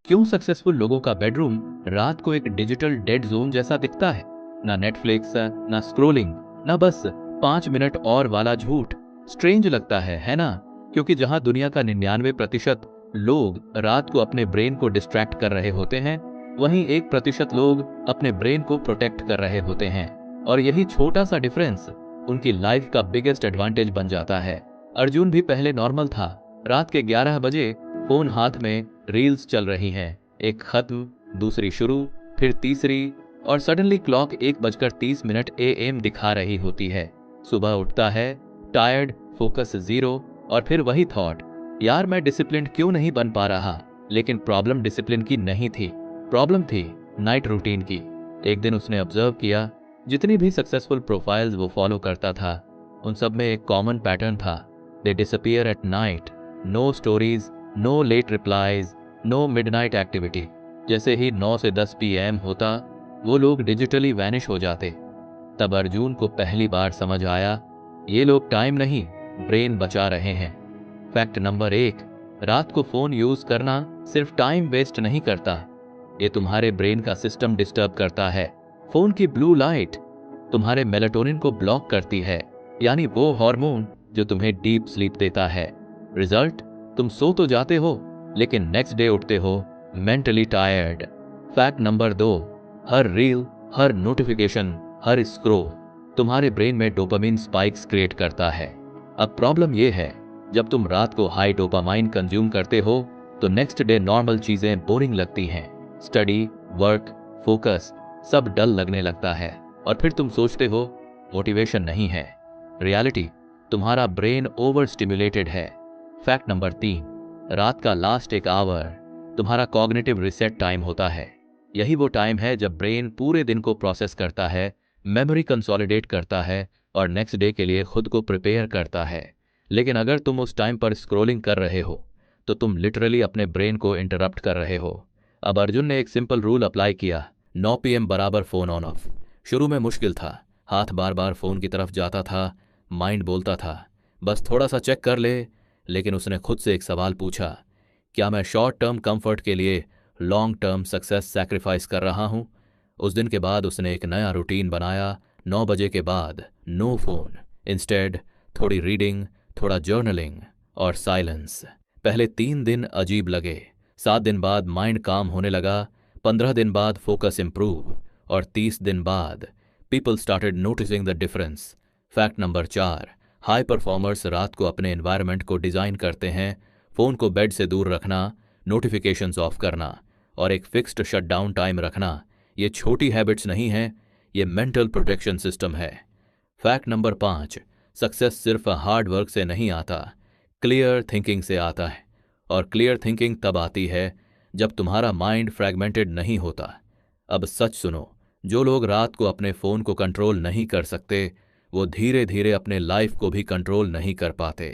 क्यों सक्सेसफुल लोगों का बेडरूम रात को एक डिजिटल डेड जोन जैसा दिखता है? ना नेटफ्लिक्स, ना स्क्रोलिंग, ना बस 5 मिनट और वाला झूठ। स्ट्रेंज लगता है ना? क्योंकि जहां दुनिया का 99% लोग रात को अपने ब्रेन को डिस्ट्रैक्ट कर रहे होते हैं, वहीं 1% लोग अपने ब्रेन को प्रोटेक्ट कर रहे होते हैं। और यही छोटा सा डिफरेंस उनकी लाइफ का बिगेस्ट एडवांटेज बन जाता है। अर्जुन भी पहले नॉर्मल था। रात के 11 बजे फोन हाथ में, रील्स चल रही हैं, एक खत्म, दूसरी शुरू, फिर तीसरी, और सडनली क्लॉक 1:30 AM दिखा रही होती है। सुबह उठता है, टायर्ड, फोकस जीरो, और फिर वही थॉट, यार मैं डिसिप्लिन क्यों नहीं बन पा रहा? लेकिन प्रॉब्लम डिसिप्लिन की नहीं थी, प्रॉब्लम थी नाइट रूटीन की। एक दिन उसने ऑब्जर्व किया, जितनी भी सक्सेसफुल प्रोफाइल्स वो फॉलो करता था, उन सब में एक कॉमन पैटर्न था। They disappear at night, no stories, no late replies, no midnight activity. जैसे ही 9 से 10 PM होता, वो लोग डिजिटली वैनिश हो जाते। तब अर्जुन को पहली बार समझ आया, ये लोग टाइम नहीं, ब्रेन बचा रहे हैं। फैक्ट नंबर 1, रात को फोन यूज करना सिर्फ टाइम वेस्ट नहीं करता, ये तुम्हारे ब्रेन का सिस्टम डिस्टर्ब करता है। फोन की ब्लू लाइट तुम्हारे मेलाटोनिन को ब्लॉक करती है, यानी वो हार्मोन जो तुम्हें डीप स्लीप देता है। रिजल्ट, तुम सो तो जाते हो, लेकिन नेक्स्ट डे उठते हो मेंटली टायर्ड। फैक्ट नंबर 2, हर रील, हर नोटिफिकेशन, हर स्क्रोल तुम्हारे ब्रेन में डोपामिन स्पाइक्स क्रिएट करता है। अब प्रॉब्लम यह है, जब तुम रात को हाई डोपामाइन कंज्यूम करते हो, तो नेक्स्ट डे नॉर्मल चीजें बोरिंग लगती हैं। स्टडी, वर्क, फोकस सब डल लगने लगता है, और फिर तुम सोचते हो मोटिवेशन नहीं है। रियलिटी, तुम्हारा ब्रेन ओवर स्टिमुलेटेड है। फैक्ट नंबर 3, रात का लास्ट एक आवर तुम्हारा कॉग्निटिव रिसेट टाइम होता है। यही वो टाइम है जब ब्रेन पूरे दिन को प्रोसेस करता है, मेमोरी कंसोलिडेट करता है, और नेक्स्ट डे के लिए खुद को प्रिपेयर करता है। लेकिन अगर तुम उस टाइम पर स्क्रोलिंग कर रहे हो, तो तुम लिटरली अपने ब्रेन को इंटरप्ट कर रहे हो। अब अर्जुन ने एक सिंपल रूल अप्लाई किया, 9 PM बराबर फोन ऑन ऑफ। शुरू में मुश्किल था, हाथ बार बार फोन की तरफ जाता था, माइंड बोलता था बस थोड़ा सा चेक कर ले। लेकिन उसने खुद से एक सवाल पूछा, क्या मैं शॉर्ट टर्म कंफर्ट के लिए लॉन्ग टर्म सक्सेस सैक्रिफाइस कर रहा हूं? उस दिन के बाद उसने एक नया रूटीन बनाया, 9 बजे के बाद नो फोन, इंस्टेड थोड़ी रीडिंग, थोड़ा जर्नलिंग और साइलेंस। पहले 3 दिन अजीब लगे, 7 दिन बाद माइंड काम होने लगा, 15 दिन बाद फोकस इंप्रूव, और 30 दिन बाद people started noticing the difference. Fact number 4, high performers रात को अपने एनवायरनमेंट को डिजाइन करते हैं, फोन को बेड से दूर रखना, नोटिफिकेशंस ऑफ करना, और एक फिक्स्ड शटडाउन टाइम रखना। ये छोटी हैबिट्स नहीं हैं, ये मेंटल प्रोटेक्शन सिस्टम है। फैक्ट नंबर 5, सक्सेस सिर्फ हार्ड वर्क से नहीं आता, क्लियर थिंकिंग से आता है। और क्लियर थिंकिंग तब आती है जब तुम्हारा माइंड फ्रैगमेंटेड नहीं होता। अब सच सुनो, जो लोग रात को अपने फोन को कंट्रोल नहीं कर सकते, वो धीरे धीरे अपने लाइफ को भी कंट्रोल नहीं कर पाते।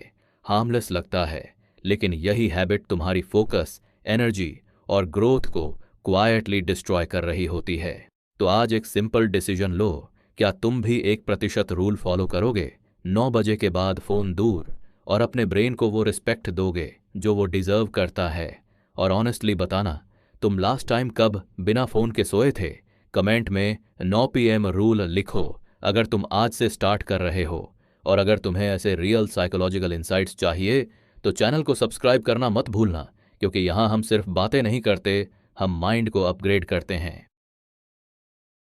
हार्मलेस लगता है, लेकिन यही हैबिट तुम्हारी फोकस, एनर्जी और ग्रोथ को क्वाइटली डिस्ट्रॉय कर रही होती है। तो आज एक सिंपल डिसीजन लो, क्या तुम भी 1% रूल फॉलो करोगे? 9 बजे के बाद फोन दूर, और अपने ब्रेन को वो रिस्पेक्ट दोगे जो वो डिजर्व करता है। और ऑनेस्टली बताना, तुम लास्ट टाइम कब बिना फोन के सोए थे? कमेंट में 9 PM रूल लिखो अगर तुम आज से स्टार्ट कर रहे हो। और अगर तुम्हें ऐसे रियल साइकोलॉजिकल इंसाइट्स चाहिए, तो चैनल को सब्सक्राइब करना मत भूलना, क्योंकि यहाँ हम सिर्फ बातें नहीं करते, हम माइंड को अपग्रेड करते हैं।